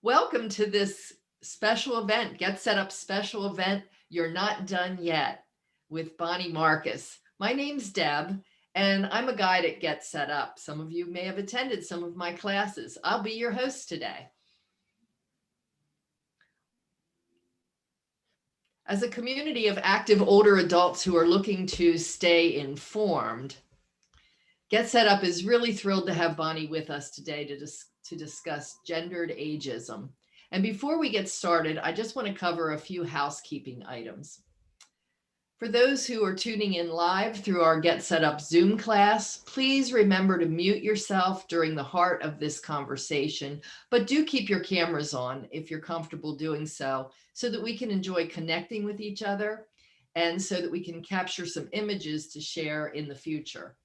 Welcome to this special event, Get Set Up special event, You're Not Done Yet, with Bonnie Marcus. My name's Deb, and I'm a guide at Get Set Up. Some of you may have attended some of my classes. I'll be your host today. As a community of active older adults who are looking to stay informed, Get Set Up is really thrilled to have Bonnie with us today to discuss gendered ageism. And before we get started, I just want to cover a few housekeeping items. For those who are tuning in live through our Get Set Up Zoom class, please remember to mute yourself during the heart of this conversation, but do keep your cameras on if you're comfortable doing so that we can enjoy connecting with each other and so that we can capture some images to share in the future.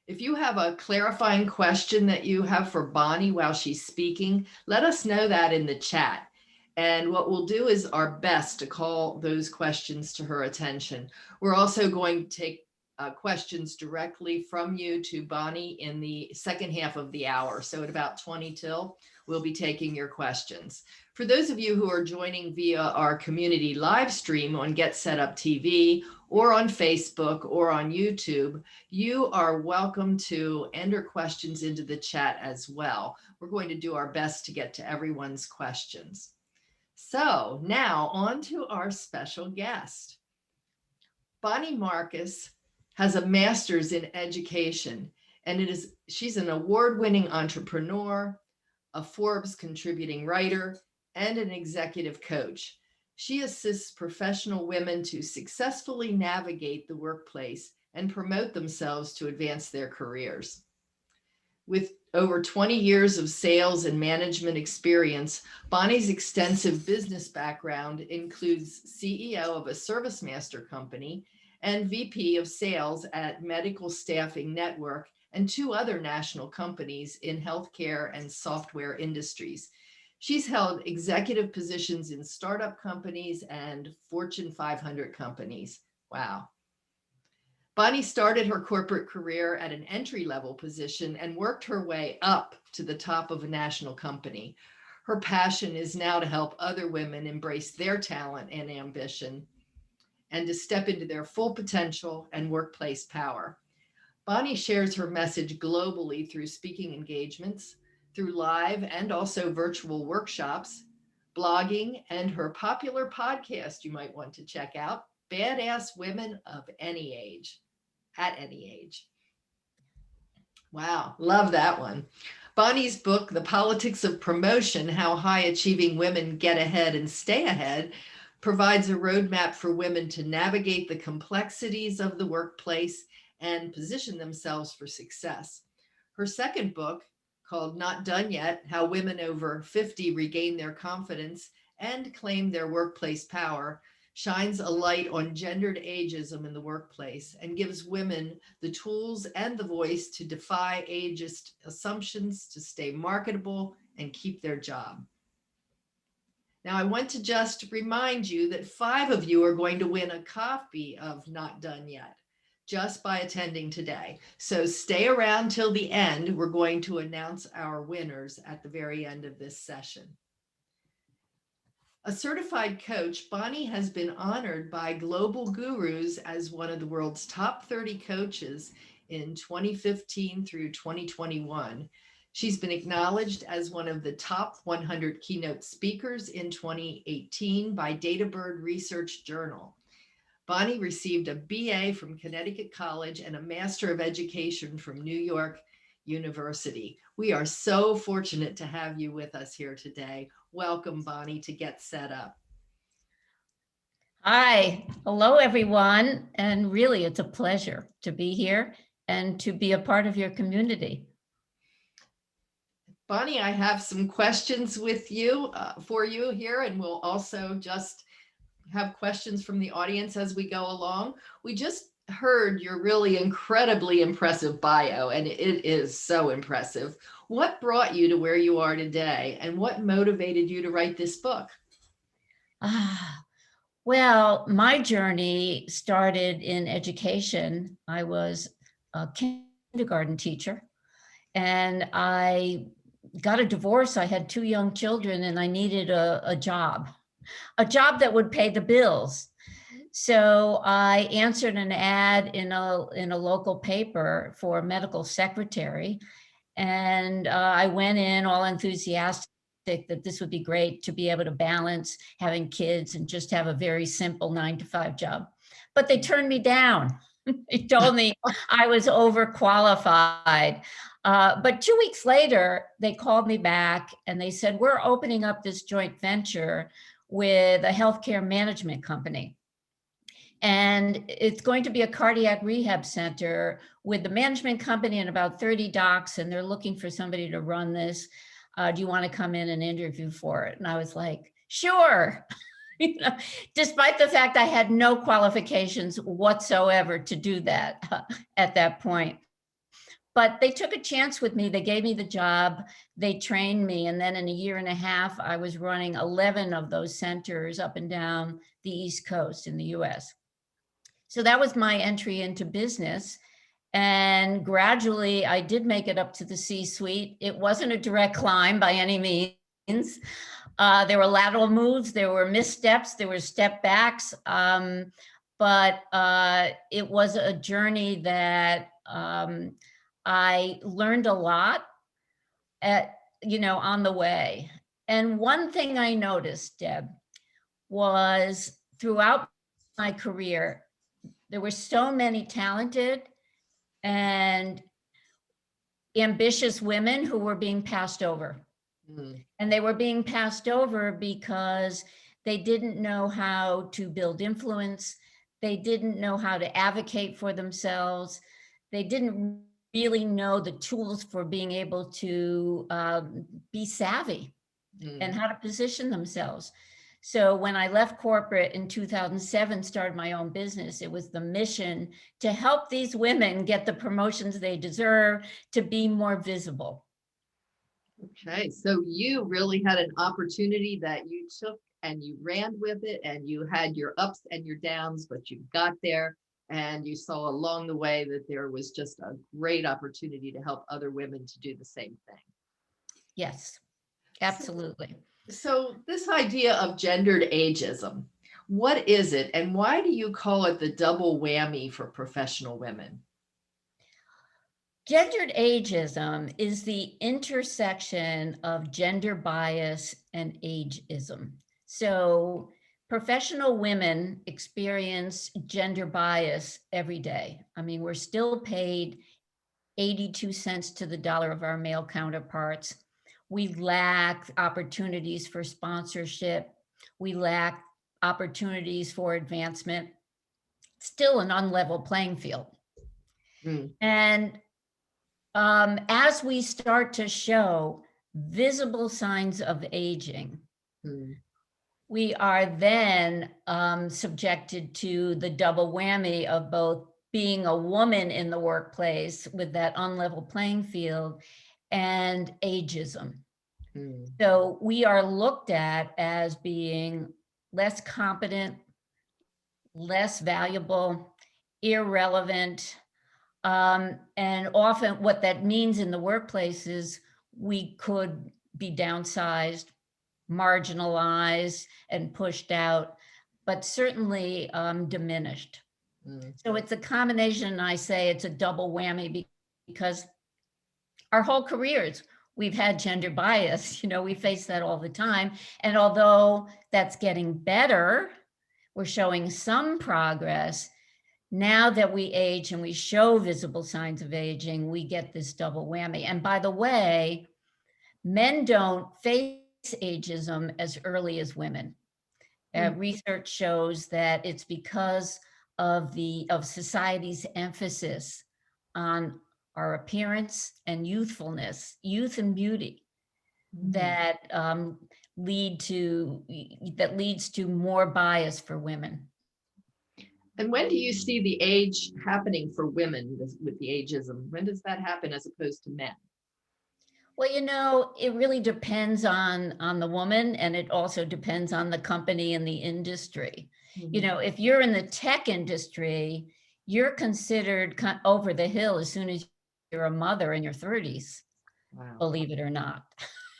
If you have a clarifying question that you have for Bonnie while she's speaking, let us know that in the chat. And what we'll do is our best to call those questions to her attention. We're also going to take questions directly from you to Bonnie in the second half of the hour. So at about 20 till, we'll be taking your questions. For those of you who are joining via our community live stream on Get Set Up TV or on Facebook or on YouTube, you are welcome to enter questions into the chat as well. We're going to do our best to get to everyone's questions. So now on to our special guest. Bonnie Marcus has a master's in education, and she's an award-winning entrepreneur, a Forbes contributing writer, and an executive coach. She assists professional women to successfully navigate the workplace and promote themselves to advance their careers. With over 20 years of sales and management experience, Bonnie's extensive business background includes CEO of a ServiceMaster company and VP of sales at Medical Staffing Network and two other national companies in healthcare and software industries. She's held executive positions in startup companies and Fortune 500 companies. Wow. Bonnie started her corporate career at an entry-level position and worked her way up to the top of a national company. Her passion is now to help other women embrace their talent and ambition and to step into their full potential and workplace power. Bonnie shares her message globally through speaking engagements, through live and also virtual workshops, blogging, and her popular podcast you might want to check out, Badass Women of Any Age. At any age. Wow, love that one. Bonnie's book, The Politics of Promotion, How High-Achieving Women Get Ahead and Stay Ahead, provides a roadmap for women to navigate the complexities of the workplace and position themselves for success. Her second book, called Not Done Yet, How Women Over 50 Regain Their Confidence and Claim Their Workplace Power, shines a light on gendered ageism in the workplace and gives women the tools and the voice to defy ageist assumptions, to stay marketable and keep their job. Now, I want to just remind you that 5 of you are going to win a copy of Not Done Yet just by attending today. So stay around till the end. We're going to announce our winners at the very end of this session. A certified coach, Bonnie has been honored by global gurus as one of the world's top 30 coaches in 2015 through 2021. She's been acknowledged as one of the top 100 keynote speakers in 2018 by Databird Research Journal. Bonnie received a BA from Connecticut College and a Master of Education from New York University. We are so fortunate to have you with us here today. Welcome, Bonnie, to Get Set Up. Hi, hello, everyone. And really, it's a pleasure to be here and to be a part of your community. Bonnie, I have some questions with you for you here, and we'll also just have questions from the audience as we go along. We just heard your really incredibly impressive bio, and it is so impressive. What brought you to where you are today, and what motivated you to write this book? Well, my journey started in education. I was a kindergarten teacher, and I got a divorce. I had 2 young children and I needed a job that would pay the bills. So I answered an ad in a local paper for a medical secretary. And I went in all enthusiastic that this would be great to be able to balance having kids and just have a very simple 9-to-5 job. But they turned me down. They told me I was overqualified. But 2 weeks later, they called me back and they said, we're opening up this joint venture with a healthcare management company. And it's going to be a cardiac rehab center with the management company and about 30 docs, and they're looking for somebody to run this. Do you want to come in and interview for it? And I was like, sure. You know, despite the fact I had no qualifications whatsoever to do that at that point. But they took a chance with me. They gave me the job. They trained me. And then in a year and a half, I was running 11 of those centers up and down the East Coast in the US. So that was my entry into business. And gradually I did make it up to the C-suite. It wasn't a direct climb by any means. There were lateral moves, there were missteps, there were step backs. But it was a journey that I learned a lot on the way. And one thing I noticed, Deb, was throughout my career, there were so many talented and ambitious women who were being passed over. And they were being passed over because they didn't know how to build influence. They didn't know how to advocate for themselves. They didn't really know the tools for being able to be savvy and how to position themselves. So when I left corporate in 2007, started my own business, it was the mission to help these women get the promotions they deserve, to be more visible. Okay, so you really had an opportunity that you took and you ran with it, and you had your ups and your downs, but you got there and you saw along the way that there was just a great opportunity to help other women to do the same thing. Yes, absolutely. So this idea of gendered ageism, what is it and why do you call it the double whammy for professional women? Gendered ageism is the intersection of gender bias and ageism. So professional women experience gender bias every day. I mean, we're still paid 82 cents to the dollar of our male counterparts. We lack opportunities for sponsorship. We lack opportunities for advancement. Still an unlevel playing field. And as we start to show visible signs of aging, we are then subjected to the double whammy of both being a woman in the workplace with that unlevel playing field and ageism. So we are looked at as being less competent, less valuable, irrelevant. And often what that means in the workplace is we could be downsized, marginalized, and pushed out, but certainly diminished. So it's a combination, I say it's a double whammy because our whole careers, we've had gender bias, we face that all the time. And although that's getting better, we're showing some progress. Now that we age and we show visible signs of aging, we get this double whammy. And by the way, men don't face ageism as early as women. Research shows that it's because of society's emphasis on our appearance and youthfulness, youth and beauty, that leads to more bias for women. And when do you see the age happening for women with the ageism? When does that happen as opposed to men? Well, it really depends on the woman, and it also depends on the company and the industry. If you're in the tech industry, you're considered over the hill as soon as you're a mother in your 30s. Wow. believe it or not.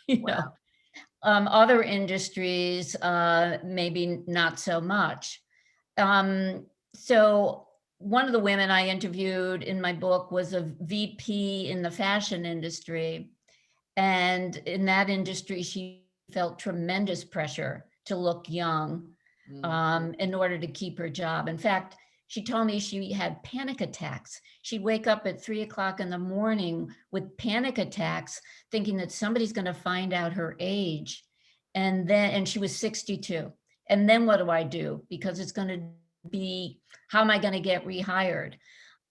You Wow. know, other industries, maybe not so much. So one of the women I interviewed in my book was a VP in the fashion industry. And in that industry, she felt tremendous pressure to look young Mm. in order to keep her job. In fact, she told me she had panic attacks. She'd wake up at 3 o'clock in the morning with panic attacks, thinking that somebody's going to find out her age. And she was 62. And then what do I do? Because it's going to be, how am I going to get rehired?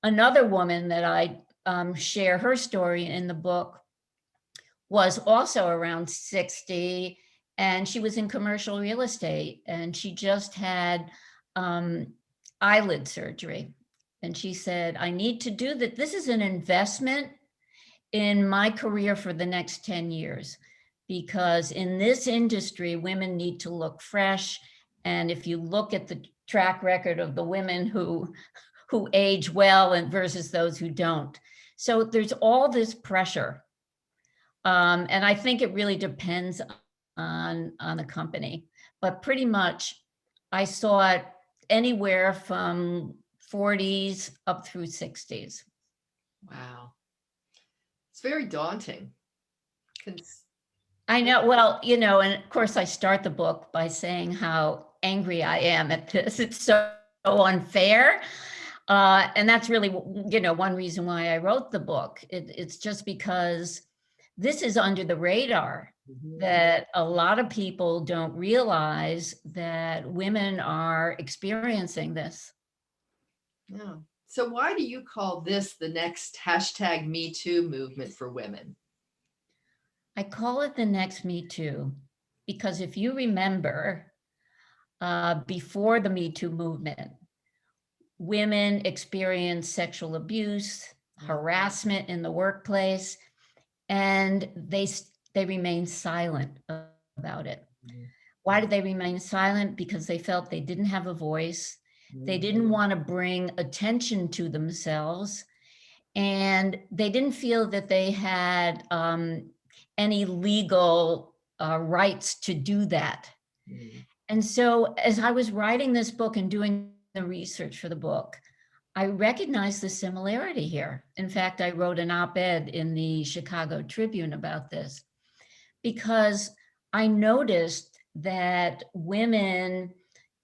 Another woman that I share her story in the book was also around 60, and she was in commercial real estate, and she just had eyelid surgery. And she said, I need to do that. This is an investment in my career for the next 10 years, because in this industry, women need to look fresh. And if you look at the track record of the women who age well and versus those who don't. So there's all this pressure. And I think it really depends on the company, but pretty much I saw it anywhere from 40s up through 60s. Wow. It's very daunting. Cons- I know. Well, and of course I start the book by saying how angry I am at this. It's so unfair. And that's really, one reason why I wrote the book. It's just because this is under the radar, Mhm. that a lot of people don't realize that women are experiencing this. Yeah. So why do you call this the next hashtag Me Too movement for women? I call it the next Me Too, because if you remember, before the Me Too movement, women experienced sexual abuse, harassment in the workplace, and they remained silent about it. Why did they remain silent? Because they felt they didn't have a voice. They didn't want to bring attention to themselves, and they didn't feel that they had any legal rights to do that. And so as I was writing this book and doing the research for the book, I recognized the similarity here. In fact, I wrote an op-ed in the Chicago Tribune about this, because I noticed that women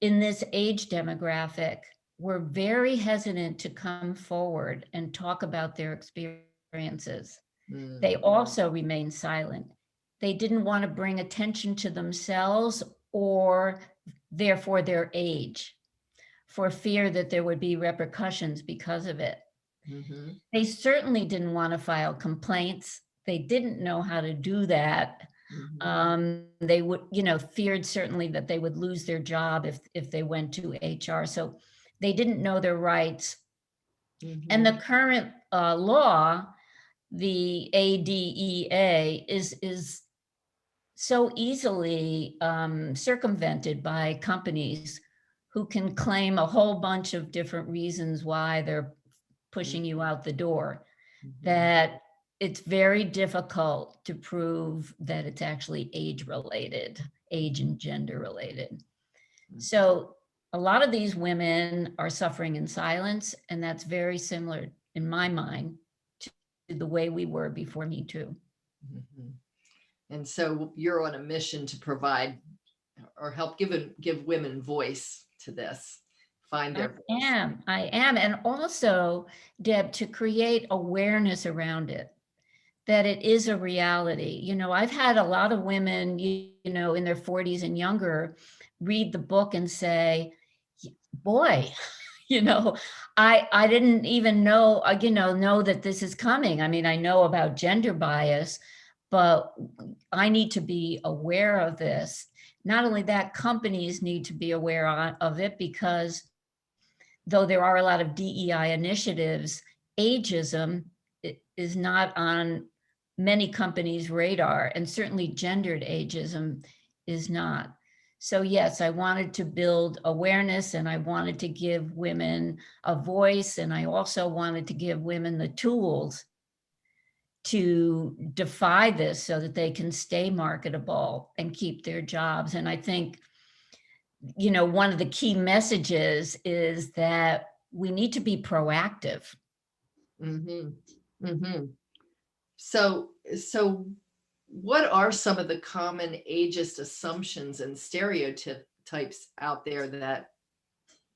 in this age demographic were very hesitant to come forward and talk about their experiences. They also remained silent. They didn't want to bring attention to themselves or therefore their age, for fear that there would be repercussions because of it. Mm-hmm. They certainly didn't want to file complaints. They didn't know how to do that. They would, feared certainly that they would lose their job if they went to HR. So they didn't know their rights. And the current law, the ADEA, is so easily circumvented by companies who can claim a whole bunch of different reasons why they're pushing you out the door, that it's very difficult to prove that it's actually age and gender related. So a lot of these women are suffering in silence, and that's very similar in my mind to the way we were before Me Too. And so you're on a mission to provide or help give women voice to this, find their voice. I am. And also, Deb, to create awareness around it, that it is a reality. I've had a lot of women, in their 40s and younger, read the book and say, boy, I didn't even know that this is coming. I mean, I know about gender bias, but I need to be aware of this. Not only that, companies need to be aware of it, because though there are a lot of DEI initiatives, ageism is not on many companies' radar, and certainly gendered ageism is not. So yes, I wanted to build awareness, and I wanted to give women a voice, and I also wanted to give women the tools to defy this so that they can stay marketable and keep their jobs. And I think, one of the key messages is that we need to be proactive. Mm-hmm. Mm-hmm. So what are some of the common ageist assumptions and stereotypes out there that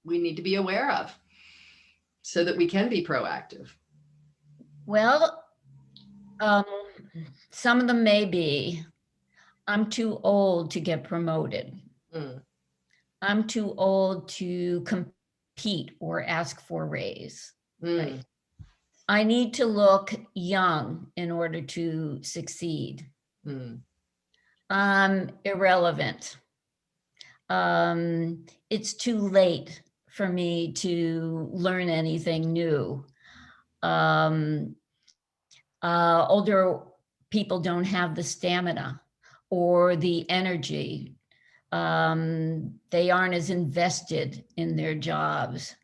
we need to be aware of so that we can be proactive? Well, some of them may be, I'm too old to get promoted. Mm, I'm too old to compete or ask for a raise. Right. mm, I need to look young in order to succeed. mm, I'm irrelevant. It's too late for me to learn anything new. Um, Older people don't have the stamina or the energy. They aren't as invested in their jobs.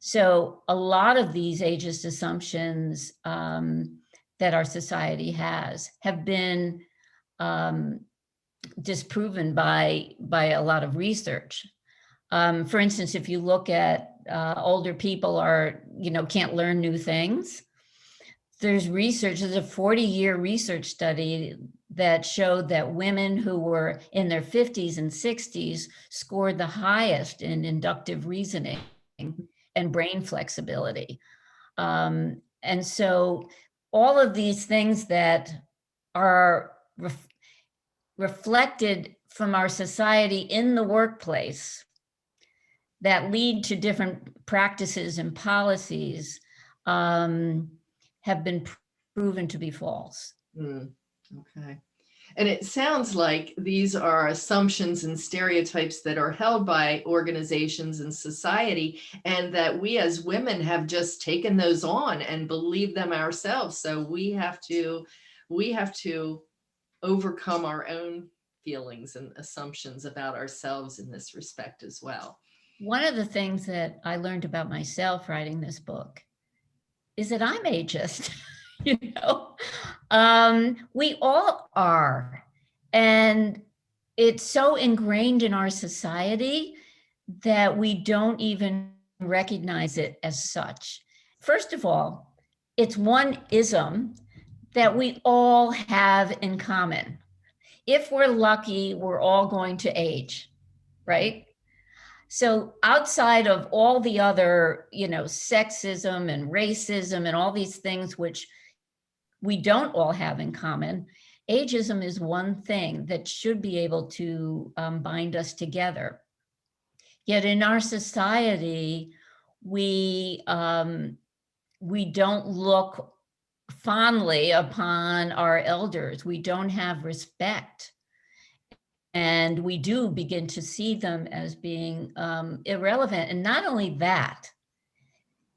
So a lot of these ageist assumptions that our society have been disproven by a lot of research. For instance, if you look at older people can't learn new things. There's a 40-year research study that showed that women who were in their 50s and 60s scored the highest in inductive reasoning and brain flexibility. And so all of these things that are reflected from our society in the workplace that lead to different practices and policies have been proven to be false. mm. Okay. And it sounds like these are assumptions and stereotypes that are held by organizations and society, and that we as women have just taken those on and believe them ourselves. So we have to overcome our own feelings and assumptions about ourselves in this respect as well. One of the things that I learned about myself writing this book is that I'm ageist. We all are. And it's so ingrained in our society that we don't even recognize it as such. First of all, it's one ism that we all have in common. If we're lucky, we're all going to age, right? So outside of all the other, sexism and racism and all these things which we don't all have in common, ageism is one thing that should be able to bind us together. Yet in our society, we don't look fondly upon our elders. We don't have respect. And we do begin to see them as being irrelevant. And not only that,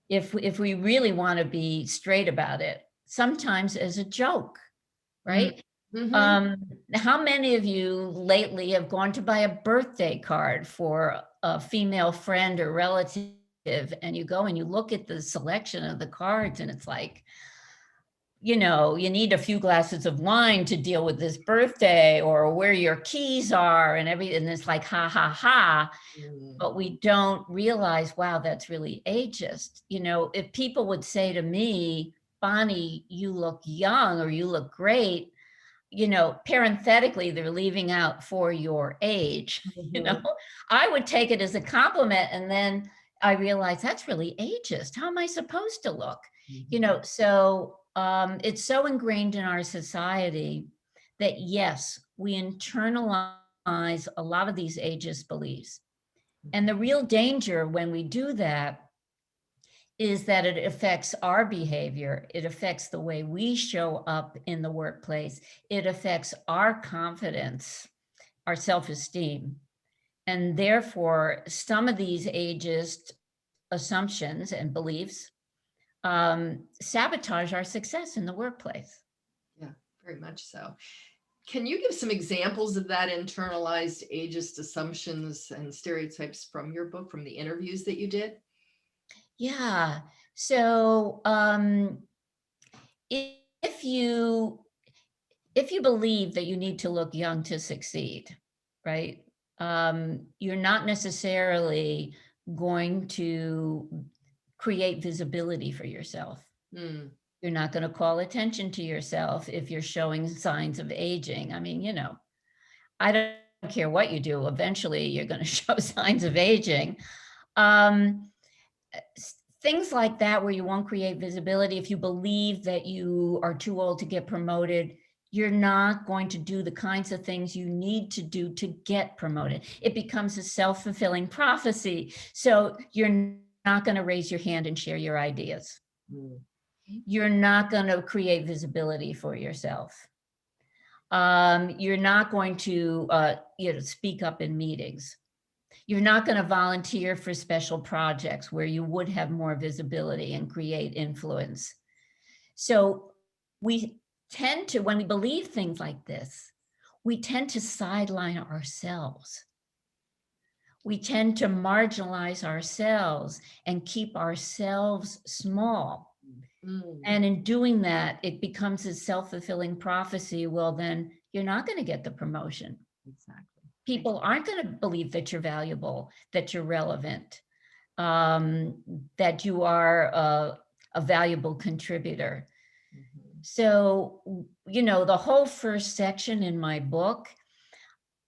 if we really want to be straight about it, sometimes as a joke, right? Mm-hmm. How many of you lately have gone to buy a birthday card for a female friend or relative, and you go and you look at the selection of the cards, and it's like, you need a few glasses of wine to deal with this birthday, or where your keys are and everything. And it's like, ha, ha, ha. But we don't realize, wow, that's really ageist. If people would say to me, Bonnie, you look young, or you look great, parenthetically, they're leaving out for your age, Mm-hmm. I would take it as a compliment. And then I realized that's really ageist. How am I supposed to look? Mm-hmm. So it's so ingrained in our society that, yes, we internalize a lot of these ageist beliefs. And the real danger when we do that is that it affects our behavior. It affects the way we show up in the workplace. It affects our confidence, our self-esteem. And therefore, some of these ageist assumptions and beliefs sabotage our success in the workplace. Yeah, very much so. Can you give some examples of that internalized ageist assumptions and stereotypes from your book, from the interviews that you did? Yeah. So if you believe that you need to look young to succeed, right? You're not necessarily going to create visibility for yourself. Mm, You're not going to call attention to yourself if you're showing signs of aging. I mean, I don't care what you do, eventually you're going to show signs of aging. Um, Things like that, where you won't create visibility. If you believe that you are too old to get promoted, you're not going to do the kinds of things you need to do to get promoted. It becomes a self-fulfilling prophecy. So you're not going to raise your hand and share your ideas. mm, You're not going to create visibility for yourself. You're not going to speak up in meetings. You're not going to volunteer for special projects where you would have more visibility and create influence. So we tend to, when we believe things like this, we tend to sideline ourselves. We tend to marginalize ourselves and keep ourselves small. mm. And in doing that, it becomes a self-fulfilling prophecy. Well, then you're not going to get the promotion. Exactly. People aren't going to believe that you're valuable, that you're relevant, that you are a valuable contributor. Mhm. So, the whole first section in my book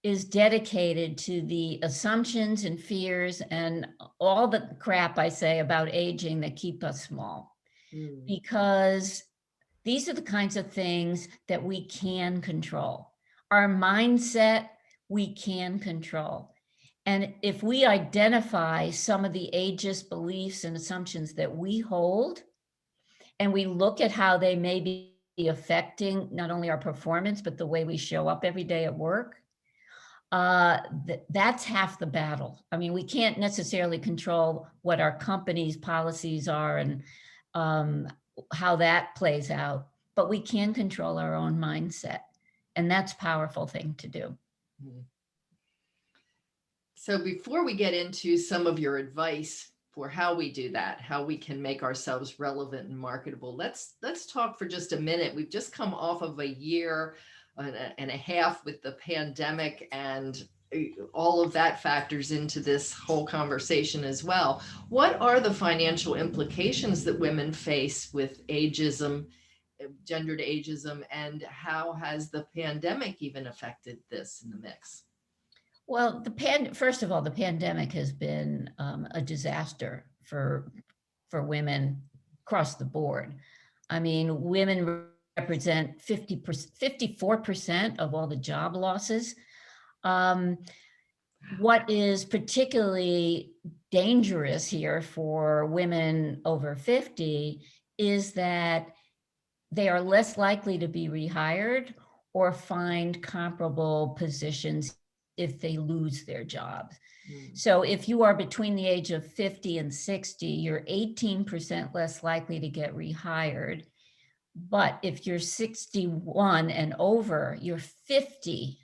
is dedicated to the assumptions and fears and all the crap I say about aging that keep us small, Mm, because these are the kinds of things that we can control. Our mindset, we can control. And if we identify some of the ageist beliefs and assumptions that we hold, and we look at how they may be affecting not only our performance, but the way we show up every day at work, that's half the battle. I mean, we can't necessarily control what our company's policies are and um, how that plays out, but we can control our own mindset. And that's a powerful thing to do. mm. So before we get into some of your advice for how we do that, how we can make ourselves relevant and marketable, let's talk for just a minute. We've just come off of a year and a half with the pandemic, and all of that factors into this whole conversation as well. What are the financial implications that women face with ageism, gendered ageism, and how has the pandemic even affected this in the mix? Well, first of all, the pandemic has been a disaster for women across the board. I mean, women represent 54% of all the job losses. Um, what is particularly dangerous here for women over 50 is that they are less likely to be rehired or find comparable positions if they lose their jobs. Mm, So if you are between the age of 50 and 60, you're 18% less likely to get rehired. But if you're 61 and over, you're 50%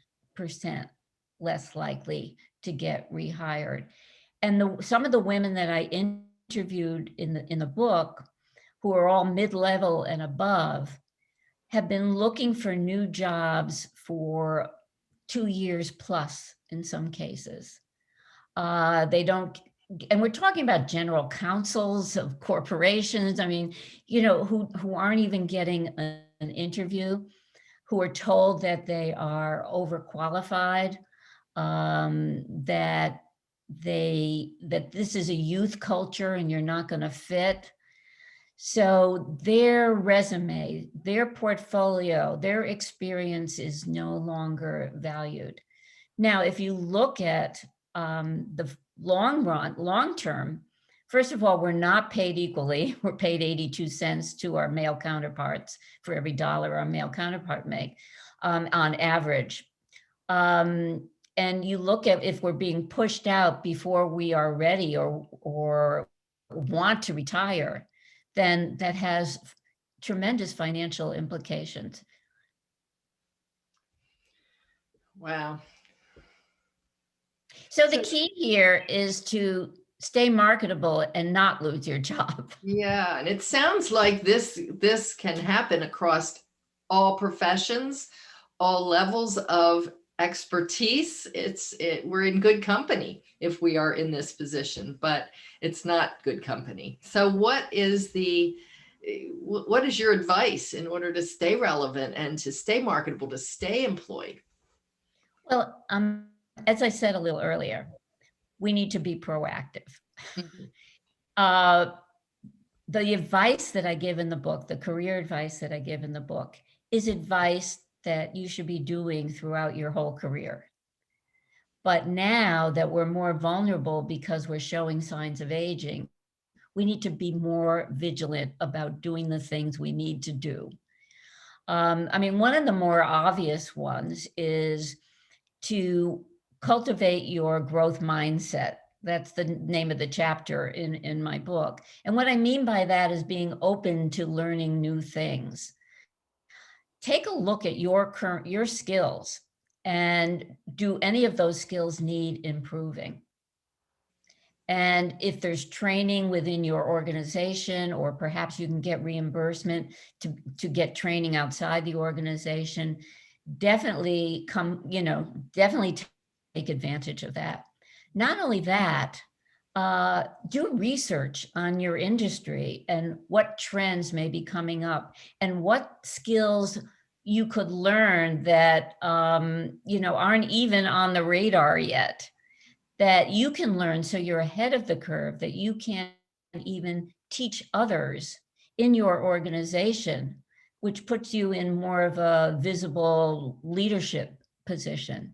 less likely to get rehired. And some of the women that I interviewed in the book, who are all mid-level and above, have been looking for new jobs for 2 years plus in some cases. They don't, and we're talking about general counsels of corporations. I mean, who aren't even getting an interview, who are told that they are overqualified, that this is a youth culture and you're not going to fit. So their resume, their portfolio, their experience is no longer valued. Now, if you look at the long term, first of all, we're not paid equally. We're paid 82 cents to our male counterparts for every dollar our male counterpart make on average. And you look at if we're being pushed out before we are ready or want to retire, then that has tremendous financial implications. wow. So the So, key here is to stay marketable and not lose your job. Yeah, and it sounds like this can happen across all professions, all levels of expertise. We're in good company if we are in this position, but it's not good company. So what is your advice in order to stay relevant and to stay marketable, to stay employed? Well, as I said a little earlier, we need to be proactive. Mhm. Uh, the advice that I give in the book, the career advice that I give in the book, is advice that you should be doing throughout your whole career. But now that we're more vulnerable because we're showing signs of aging, we need to be more vigilant about doing the things we need to do. I mean, one of the more obvious ones is to cultivate your growth mindset. That's the name of the chapter in my book. And what I mean by that is being open to learning new things. Take a look at your skills, and do any of those skills need improving? And if there's training within your organization, or perhaps you can get reimbursement to get training outside the organization, definitely definitely take advantage of that. Not only that, do research on your industry and what trends may be coming up and what skills you could learn that aren't even on the radar yet, that you can learn so you're ahead of the curve, that you can even teach others in your organization, which puts you in more of a visible leadership position.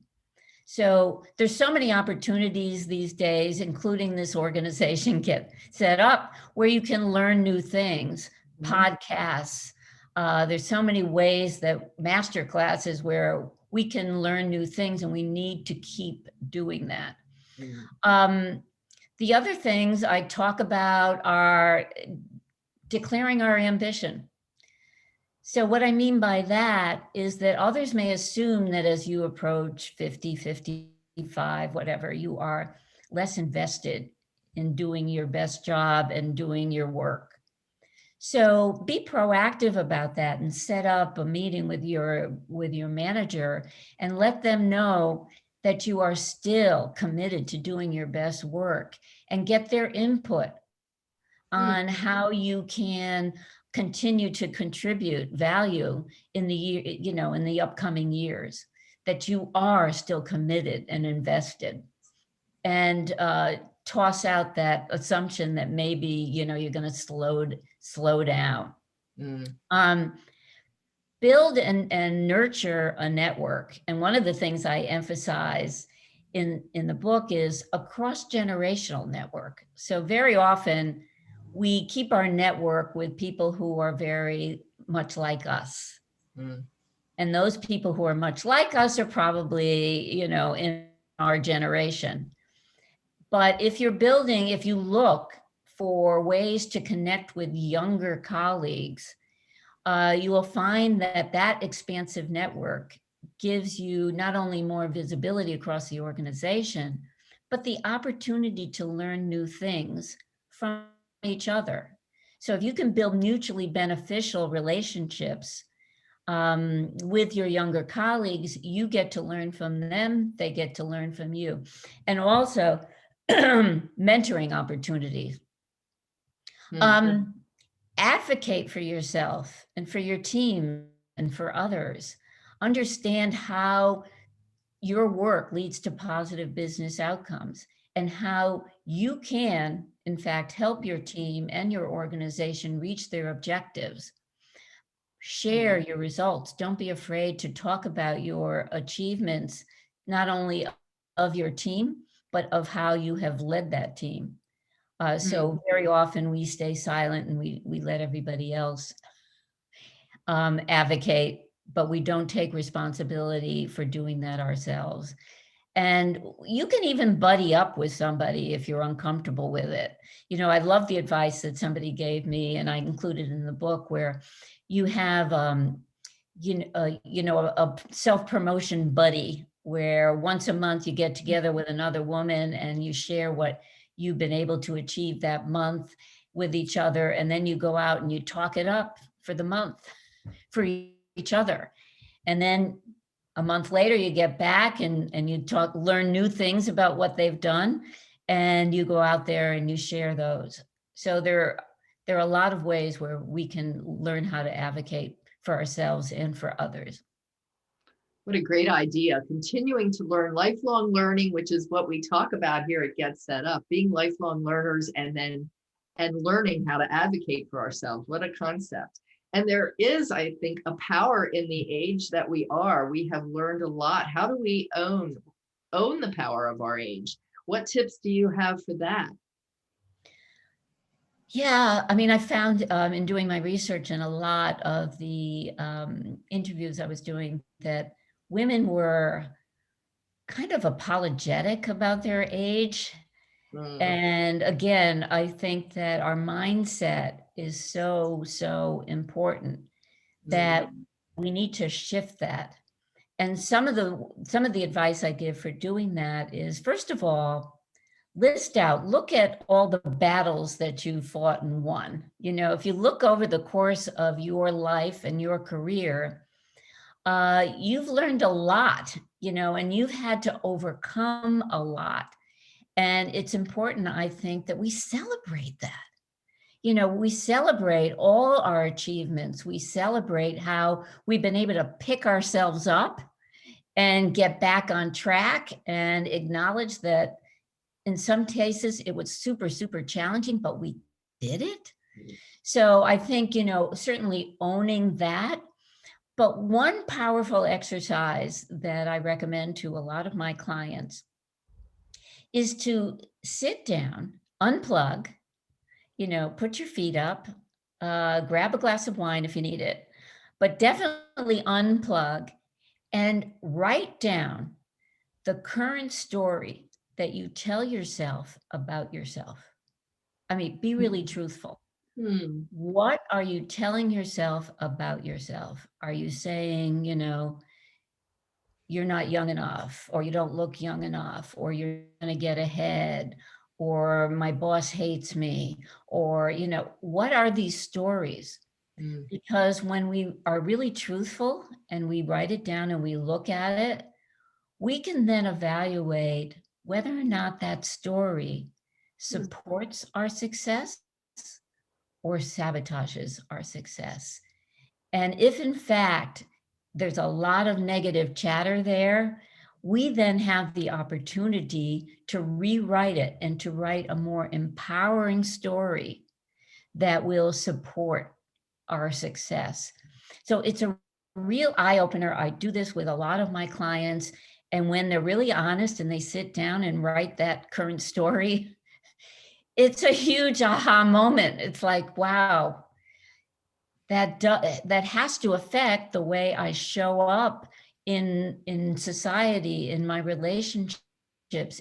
So there's so many opportunities these days, including this organization Get Set Up, where you can learn new things, podcasts. There's so many ways, that master classes where we can learn new things, and we need to keep doing that. Mhm. The other things I talk about are declaring our ambition. So what I mean by that is that others may assume that as you approach 50, 55, whatever, you are less invested in doing your best job and doing your work. So be proactive about that and set up a meeting with your manager and let them know that you are still committed to doing your best work, and get their input Mm. on how you can continue to contribute value in the year, in the upcoming years, that you are still committed and invested. And toss out that assumption that maybe, you're going to slow down. Mm. Um, Build and nurture a network. And one of the things I emphasize in the book is a cross-generational network. So very often we keep our network with people who are very much like us. Mm. And those people who are much like us are probably, in our generation. But if you look for ways to connect with younger colleagues, you will find that expansive network gives you not only more visibility across the organization, but the opportunity to learn new things from each other. So if you can build mutually beneficial relationships with your younger colleagues, you get to learn from them, they get to learn from you. And also mentoring opportunities. Mm. Advocate for yourself and for your team and for others. Understand how your work leads to positive business outcomes, and how you can, in fact, help your team and your organization reach their objectives. Share your results. Don't be afraid to talk about your achievements, not only of your team, but of how you have led that team. So very often we stay silent and we let everybody else advocate, but we don't take responsibility for doing that ourselves. And you can even buddy up with somebody if you're uncomfortable with it. I love the advice that somebody gave me, and I included in the book, where you have a self-promotion buddy, where once a month you get together with another woman and you share what you've been able to achieve that month with each other, and then you go out and you talk it up for the month for each other. And then a month later, you get back and you learn new things about what they've done, and you go out there and you share those. So there are a lot of ways where we can learn how to advocate for ourselves and for others. What a great idea. Continuing to learn, lifelong learning, which is what we talk about here at Get Set Up, being lifelong learners and learning how to advocate for ourselves. What a concept. And there is, I think, a power in the age that we are. We have learned a lot. How do we own the power of our age? What tips do you have for that? Yeah, I mean, I found in doing my research and a lot of the interviews I was doing that women were kind of apologetic about their age. Mm, And again, I think that our mindset is so important that mm, we need to shift that. And some of the advice I give for doing that is, first of all, look at all the battles that you fought and won. If you look over the course of your life and your career, you've learned a lot, and you've had to overcome a lot. And it's important, I think, that we celebrate that. We celebrate all our achievements. We celebrate how we've been able to pick ourselves up and get back on track and acknowledge that in some cases it was super, super challenging, but we did it. So I think, certainly owning that. But one powerful exercise that I recommend to a lot of my clients is to sit down, unplug, put your feet up, grab a glass of wine if you need it, but definitely unplug and write down the current story that you tell yourself about yourself. I mean, be really truthful. mm, What are you telling yourself about yourself? Are you saying, you're not young enough, or you don't look young enough, or you're going to get ahead, or my boss hates me, or, what are these stories? mm, Because when we are really truthful and we write it down and we look at it, we can then evaluate whether or not that story mm, supports our success or sabotages our success. And if in fact there's a lot of negative chatter there, we then have the opportunity to rewrite it and to write a more empowering story that will support our success. So it's a real eye opener. I do this with a lot of my clients. And when they're really honest and they sit down and write that current story, it's a huge aha moment. It's like, wow, that has to affect the way I show up in society, in my relationships,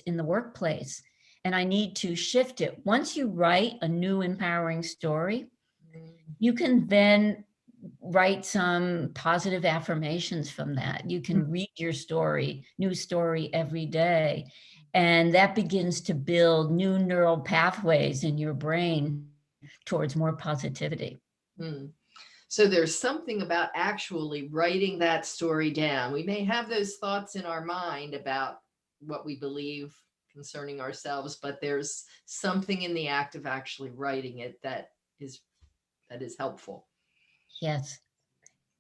in the workplace. And I need to shift it. Once you write a new empowering story, mm. you can then write some positive affirmations from that. You can read your new story every day. And that begins to build new neural pathways in your brain towards more positivity. Mm. So there's something about actually writing that story down. We may have those thoughts in our mind about what we believe concerning ourselves, but there's something in the act of actually writing it is helpful. Yes,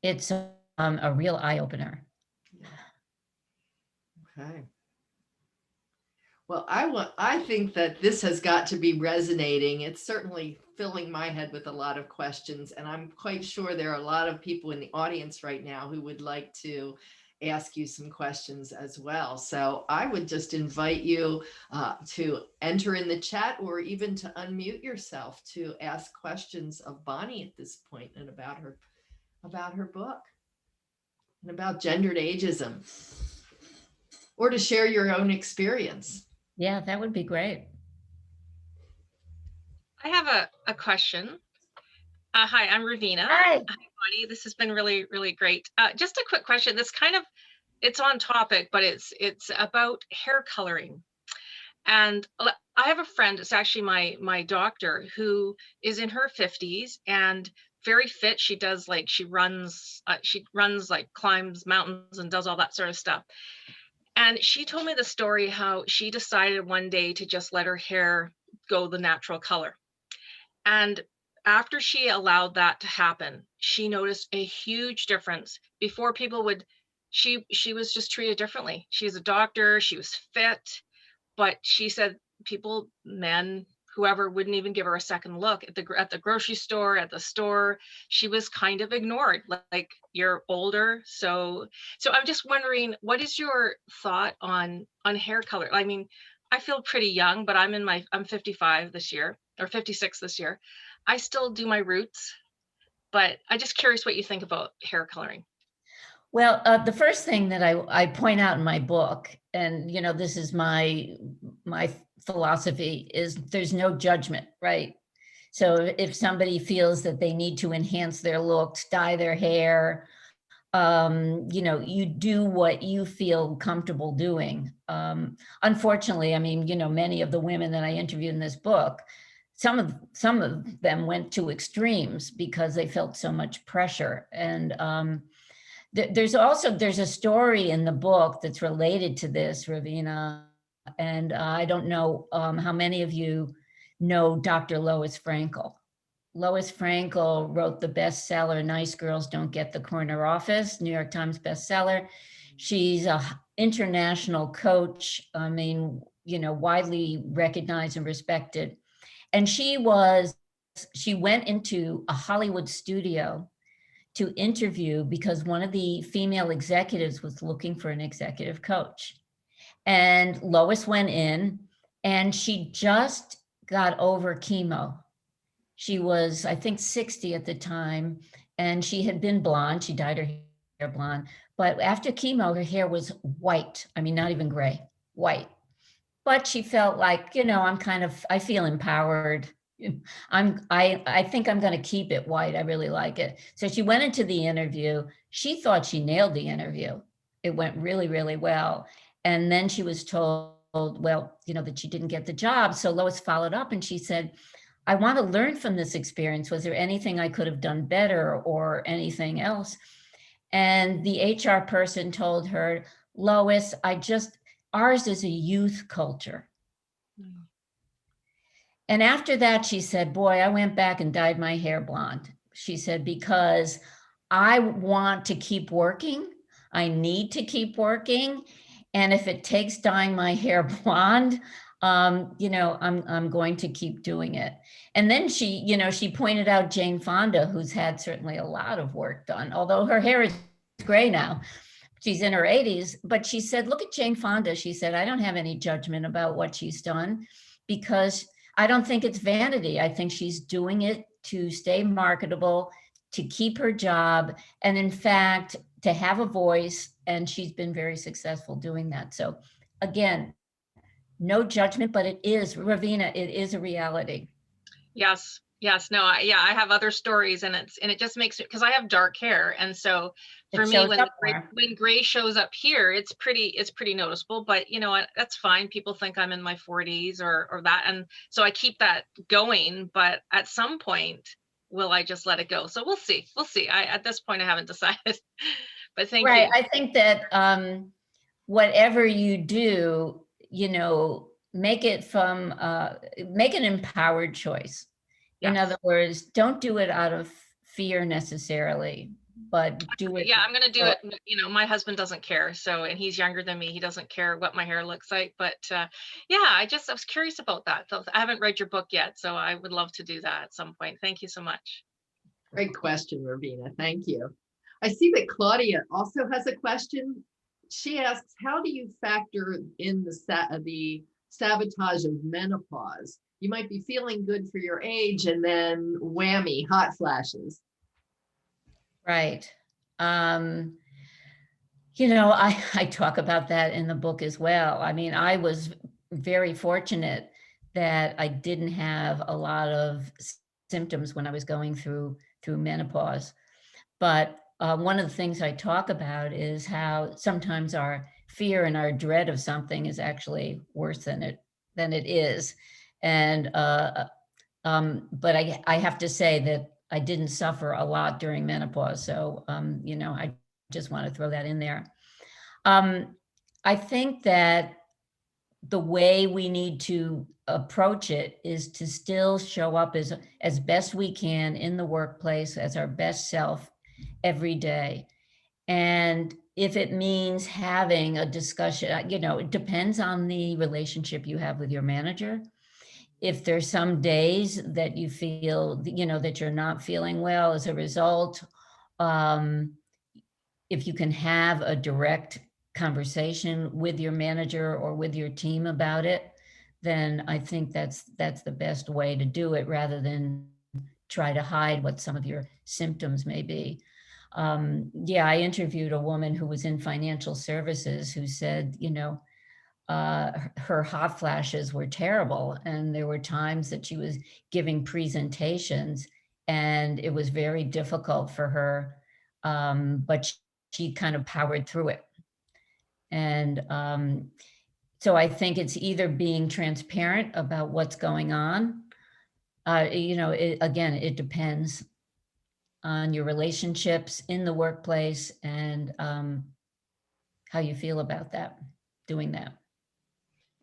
it's a real eye opener. Yeah. Okay. Well, I think that this has got to be resonating. It's certainly filling my head with a lot of questions, and I'm quite sure there are a lot of people in the audience right now who would like to ask you some questions as well. So I would just invite you to enter in the chat or even to unmute yourself to ask questions of Bonnie at this point and about her book and about gendered ageism, or to share your own experience. Yeah, that would be great. I have a question. Hi, I'm Ravina. Hi. Hi, Bonnie. This has been really, really great. Just a quick question. It's on topic, but it's about hair coloring. And I have a friend, it's actually my doctor, who is in her 50s and very fit. She runs, like climbs mountains and does all that sort of stuff. And she told me the story how she decided one day to just let her hair go the natural color. And after she allowed that to happen, she noticed a huge difference. Before, people would she was just treated differently. She's a doctor, she was fit, but she said people, men, whoever, wouldn't even give her a second look at the grocery store, at the store. She was kind of ignored, like, you're older. So I'm just wondering, what is your thought on hair color? I mean, I feel pretty young, but I'm 55 this year, or 56 this year. I still do my roots, but I'm just curious what you think about hair coloring. Well, the first thing that I point out in my book, and this is my philosophy, is there's no judgment, right? So if somebody feels that they need to enhance their looks, dye their hair, you do what you feel comfortable doing. Unfortunately, I mean, many of the women that I interviewed in this book, some of them went to extremes because they felt so much pressure. And there's a story in the book that's related to this, Ravina, and I don't know how many of you know Dr. Lois Frankel. Lois Frankel wrote the bestseller Nice Girls Don't Get the Corner Office, New York Times bestseller. She's a international coach, I mean, widely recognized and respected. And she went into a Hollywood studio to interview because one of the female executives was looking for an executive coach. And Lois went in and she just got over chemo. She was, I think, 60 at the time, and she had been blonde. She dyed her hair blonde. But after chemo, her hair was white. I mean, not even gray, white. But she felt like, I feel empowered. I think I'm going to keep it white. I really like it. So she went into the interview. She thought she nailed the interview. It went really, really well. And then she was told, well, that she didn't get the job. So Lois followed up and she said, I want to learn from this experience. Was there anything I could have done better or anything else? And the HR person told her, Lois, ours is a youth culture. Mm. And after that, she said, boy, I went back and dyed my hair blonde. She said, because I want to keep working. I need to keep working. And if it takes dyeing my hair blonde, I'm going to keep doing it. And then she pointed out Jane Fonda, who's had certainly a lot of work done, although her hair is gray now. She's in her 80s, but she said, look at Jane Fonda. She said, I don't have any judgment about what she's done because I don't think it's vanity. I think she's doing it to stay marketable, to keep her job, and in fact, to have a voice. And she's been very successful doing that. So again, no judgment, but it is, Ravina, it is a reality. Yes. Yes. No, I have other stories, and it just makes it, because I have dark hair. And so for me, when gray shows up here, it's pretty noticeable, but you know what, that's fine. People think I'm in my 40s or that. And so I keep that going, but at some point, will I just let it go? So we'll see. We'll see. At this point, I haven't decided, but thank you. I think that whatever you do, make an empowered choice. In Yes. other words, don't do it out of fear necessarily, but do it. Yeah, I'm gonna do it. My husband doesn't care, and he's younger than me. He doesn't care what my hair looks like. But yeah, I was curious about that. So I haven't read your book yet, so I would love to do that at some point. Thank you so much. Great question, Ravina. Thank you. I see that Claudia also has a question. She asks, how do you factor in the sabotage of menopause? You might be feeling good for your age and then whammy, hot flashes. Right. I talk about that in the book as well. I mean, I was very fortunate that I didn't have a lot of symptoms when I was going through menopause. But one of the things I talk about is how sometimes our fear and our dread of something is actually worse than it than it is. And, but I have to say that I didn't suffer a lot during menopause. So, you know, I just want to throw that in there. I think that the way we need to approach it is to still show up as best we can in the workplace as our best self every day. And if it means having a discussion, you know, it depends on the relationship you have with your manager. If there's some days that you feel, you know, that you're not feeling well as a result, um, if you can have a direct conversation with your manager or with your team about it, then I think that's the best way to do it, rather than try to hide what some of your symptoms may be. Yeah, I interviewed a woman who was in financial services who said, you know, her hot flashes were terrible. And there were times that she was giving presentations and it was very difficult for her. But she kind of powered through it. And so I think it's either being transparent about what's going on. You know, again, it depends on your relationships in the workplace and how you feel about that, doing that.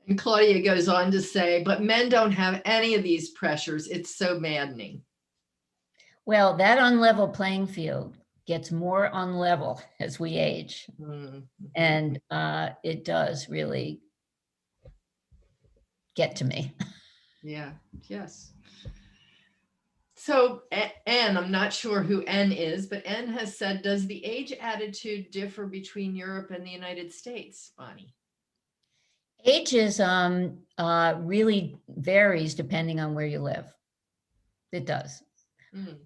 And Claudia goes on to say, but men don't have any of these pressures. It's so maddening. Well, that unlevel playing field gets more unlevel as we age. Mm-hmm. And it does really get to me. Yeah, yes. So N, I'm not sure who N is, but N has said, does the age attitude differ between Europe and the United States, Bonnie? Ageism really varies depending on where you live. It does.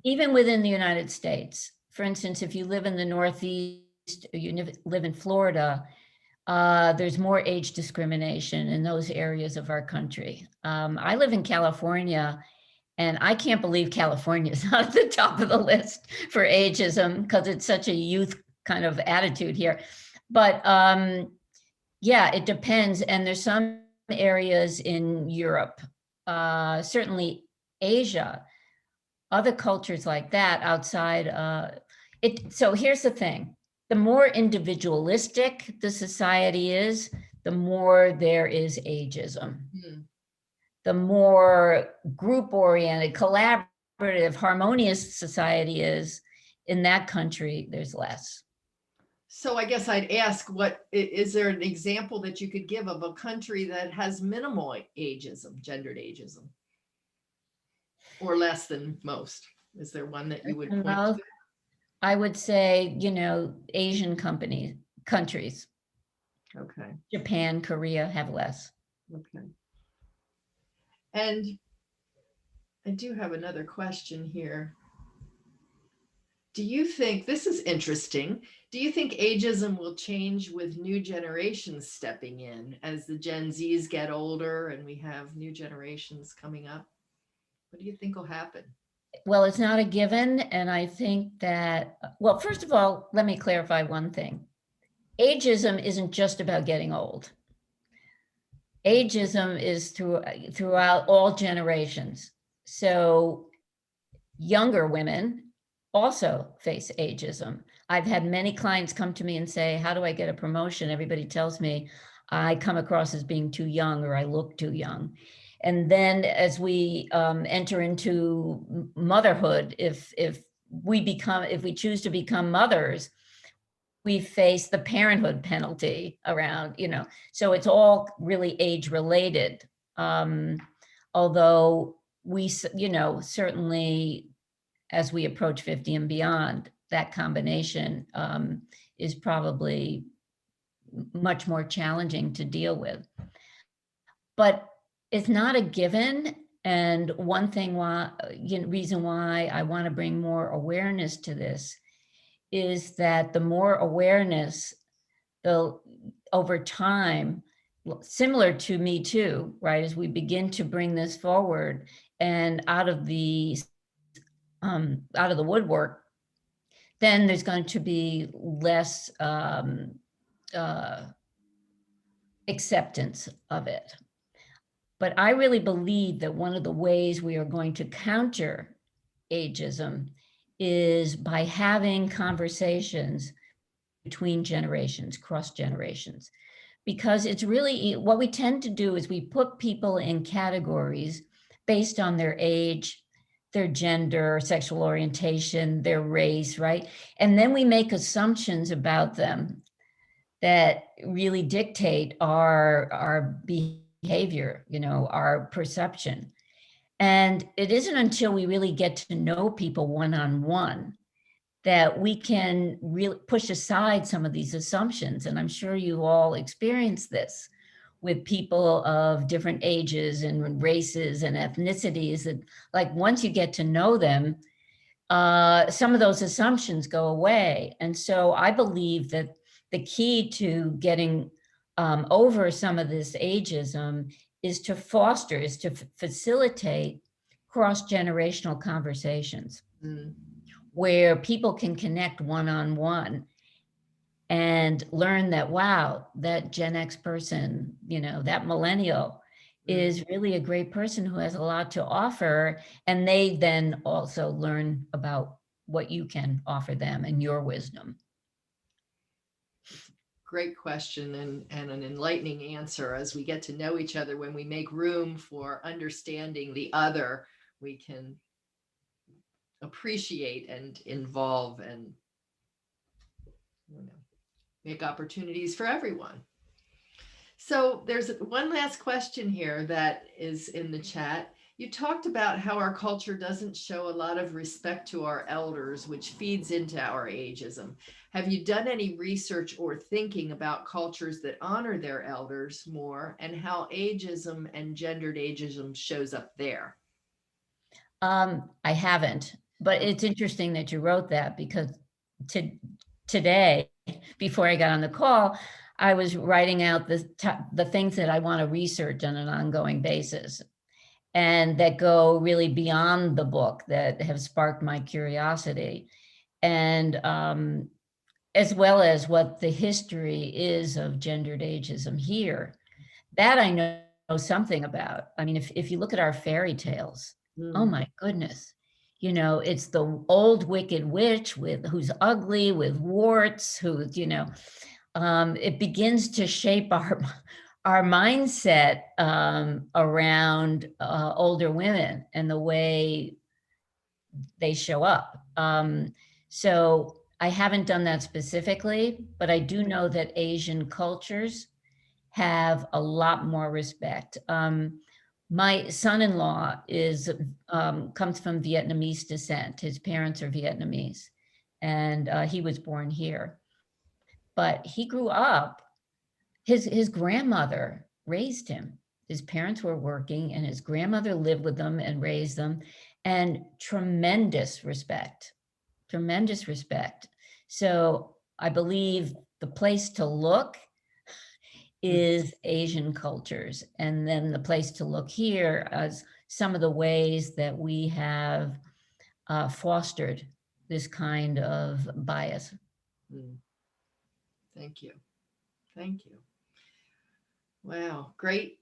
Even within the United States. For instance, if you live in the Northeast, or you live in Florida, there's more age discrimination in those areas of our country. I live in California, and I can't believe California is not at the top of the list for ageism because it's such a youth kind of attitude here. But yeah, it depends. And there's some areas in Europe, certainly Asia, other cultures like that outside. So here's the thing. The more individualistic the society is, the more there is ageism. The more group-oriented, collaborative, harmonious society is in that country, there's less. So I guess I'd ask, what is there an example that you could give of a country that has minimal ageism, gendered ageism, or less than most? Is there one that you would point to? I would say, you know, Asian countries. Okay. Japan, Korea have less. Okay. And I do have another question here. Do you think, this is interesting, do you think ageism will change with new generations stepping in as the Gen Zs get older and we have new generations coming up? What do you think will happen? Well, it's not a given. And I think that, well, first of all, let me clarify one thing. Ageism isn't just about getting old. Ageism is throughout all generations. So younger women also face ageism. I've had many clients come to me and say, how do I get a promotion? Everybody tells me I come across as being too young or I look too young. And then as we enter into motherhood, if we choose to become mothers, we face the parenthood penalty around, you know, so it's all really age related. Although we, you know, certainly as we approach 50 and beyond, that combination is probably much more challenging to deal with. But it's not a given. And one thing reason why I want to bring more awareness to this is that the more awareness, over time, similar to Me Too, right? As we begin to bring this forward and out of the woodwork, then there's going to be less acceptance of it. But I really believe that one of the ways we are going to counter ageism is by having conversations between generations, cross generations, because it's really what we tend to do is we put people in categories based on their age, their gender, sexual orientation, their race, right? And then we make assumptions about them that really dictate our behavior, our perception. And it isn't until we really get to know people one-on-one that we can really push aside some of these assumptions. And I'm sure you all experienced this with people of different ages and races and ethnicities, that like once you get to know them, some of those assumptions go away. And so I believe that the key to getting over some of this ageism is to facilitate cross-generational conversations Mm. where people can connect one-on-one and learn that, wow, that Gen X person, that millennial is really a great person who has a lot to offer. And they then also learn about what you can offer them and your wisdom. Great question and an enlightening answer. As we get to know each other, when we make room for understanding the other, we can appreciate and involve and make opportunities for everyone. So there's one last question here that is in the chat. You talked about how our culture doesn't show a lot of respect to our elders, which feeds into our ageism. Have you done any research or thinking about cultures that honor their elders more, and how ageism and gendered ageism shows up there? I haven't, but it's interesting that you wrote that, because today, before I got on the call, I was writing out the things that I want to research on an ongoing basis, and that go really beyond the book, that have sparked my curiosity, and as well as what the history is of gendered ageism here. That I know something about. I mean, if you look at our fairy tales, oh my goodness, it's the old wicked witch who's ugly, with warts, it begins to shape our mindset around older women and the way they show up. So I haven't done that specifically, but I do know that Asian cultures have a lot more respect. My son-in-law comes from Vietnamese descent. His parents are Vietnamese, and he was born here. But he grew up, his grandmother raised him. His parents were working, and his grandmother lived with them and raised them, and tremendous respect. So I believe the place to look is Asian cultures. And then the place to look here is some of the ways that we have fostered this kind of bias. Thank you. Thank you. Wow, great.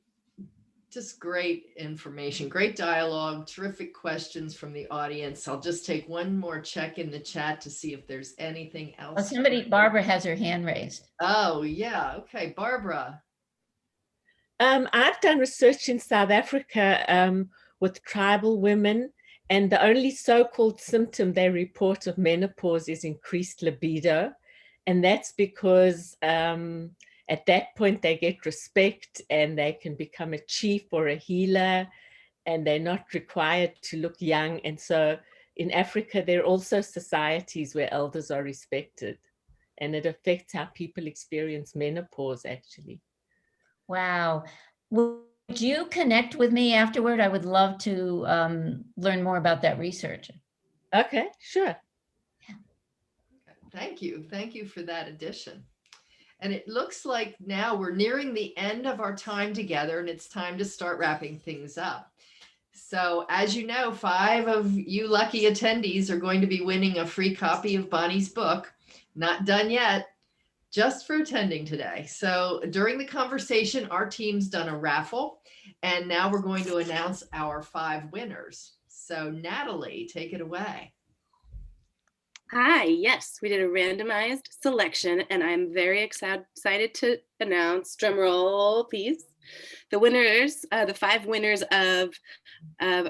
Just great information, great dialogue, terrific questions from the audience. I'll just take one more check in the chat to see if there's anything else. Barbara has her hand raised. Oh, yeah. Okay, Barbara. I've done research in South Africa with tribal women, and the only so-called symptom they report of menopause is increased libido. And that's because at that point they get respect and they can become a chief or a healer, and they're not required to look young. And so in Africa, there are also societies where elders are respected, and it affects how people experience menopause, actually. Wow. Would you connect with me afterward? I would love to learn more about that research. Okay, sure. Thank you. Thank you for that addition. And it looks like now we're nearing the end of our time together, and it's time to start wrapping things up. So as you know, 5 of you lucky attendees are going to be winning a free copy of Bonnie's book. Not done yet. just for attending today. So during the conversation, our team's done a raffle, and now we're going to announce our 5 winners. So Natalie, take it away. Hi, yes, we did a randomized selection, and I'm very excited to announce, drum roll, please, the winners, the 5 winners of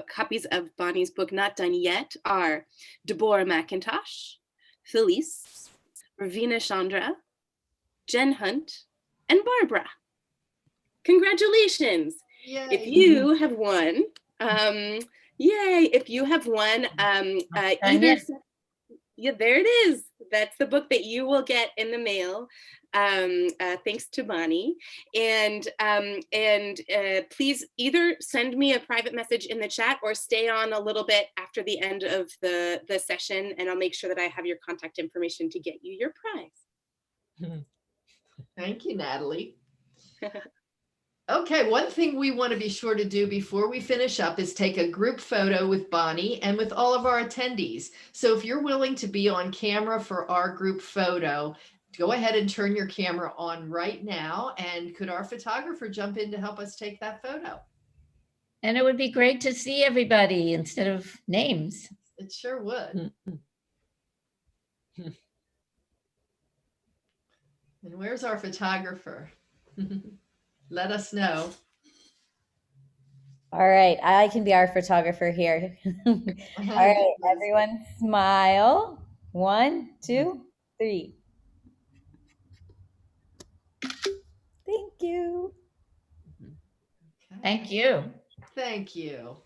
copies of Bonnie's book, Not Done Yet, are Deborah McIntosh, Felice, Ravina Chandra, Jen Hunt, and Barbara. Congratulations. Yay. If you have won, yay, if you have won either, yeah, there it is. That's the book that you will get in the mail, thanks to Bonnie. And please either send me a private message in the chat or stay on a little bit after the end of the session, and I'll make sure that I have your contact information to get you your prize. Thank you, Natalie. Okay, one thing we want to be sure to do before we finish up is take a group photo with Bonnie and with all of our attendees. So if you're willing to be on camera for our group photo, go ahead and turn your camera on right now. And could our photographer jump in to help us take that photo? And it would be great to see everybody instead of names. It sure would. And where's our photographer? Let us know. All right, I can be our photographer here. All right, everyone smile. 1, 2, 3. Thank you. Okay. Thank you. Thank you.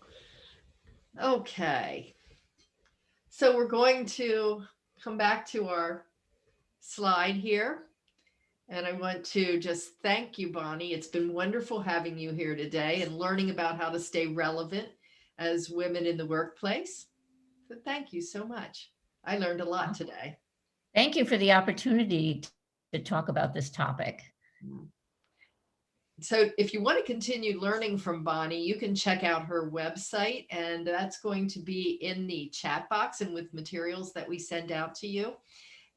Okay. So we're going to come back to our slide here. And I want to just thank you, Bonnie. It's been wonderful having you here today and learning about how to stay relevant as women in the workplace. So thank you so much. I learned a lot today. Thank you for the opportunity to talk about this topic. So if you want to continue learning from Bonnie, you can check out her website, and that's going to be in the chat box and with materials that we send out to you.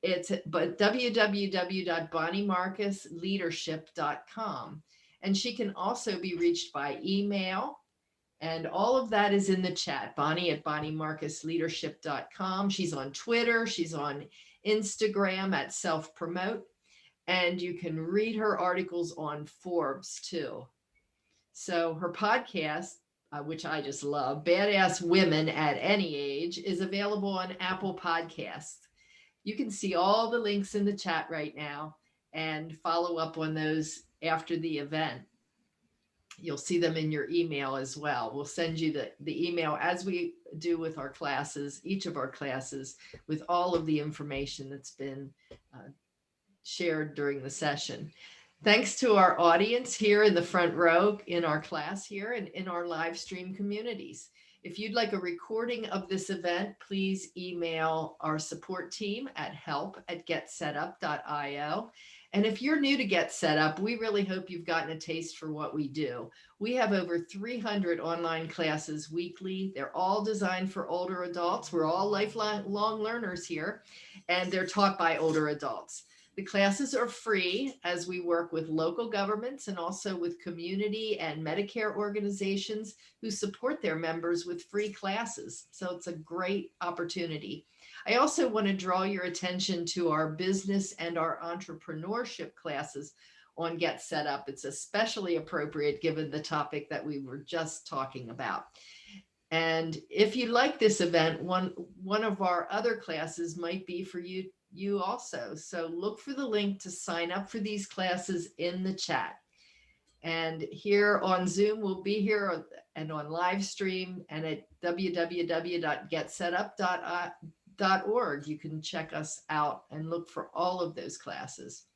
It's www.bonniemarcusleadership.com. And she can also be reached by email. And all of that is in the chat. Bonnie at bonniemarcusleadership.com. She's on Twitter. She's on Instagram at self-promote. And you can read her articles on Forbes too. So her podcast, which I just love, Badass Women at Any Age, is available on Apple Podcasts. You can see all the links in the chat right now and follow up on those after the event. You'll see them in your email as well. We'll send you the email as we do with our classes, each of our classes, with all of the information that's been shared during the session. Thanks to our audience here in the front row in our class here and in our live stream communities. If you'd like a recording of this event, please email our support team at help@getsetup.io. And if you're new to GetSetup, we really hope you've gotten a taste for what we do. We have over 300 online classes weekly. They're all designed for older adults. We're all lifelong learners here, and they're taught by older adults. The classes are free as we work with local governments and also with community and Medicare organizations who support their members with free classes. So it's a great opportunity. I also want to draw your attention to our business and our entrepreneurship classes on GetSetup. It's especially appropriate given the topic that we were just talking about. And if you like this event, one of our other classes might be for you also. So look for the link to sign up for these classes in the chat. And here on Zoom, we'll be here and on live stream and at www.getsetup.org. You can check us out and look for all of those classes.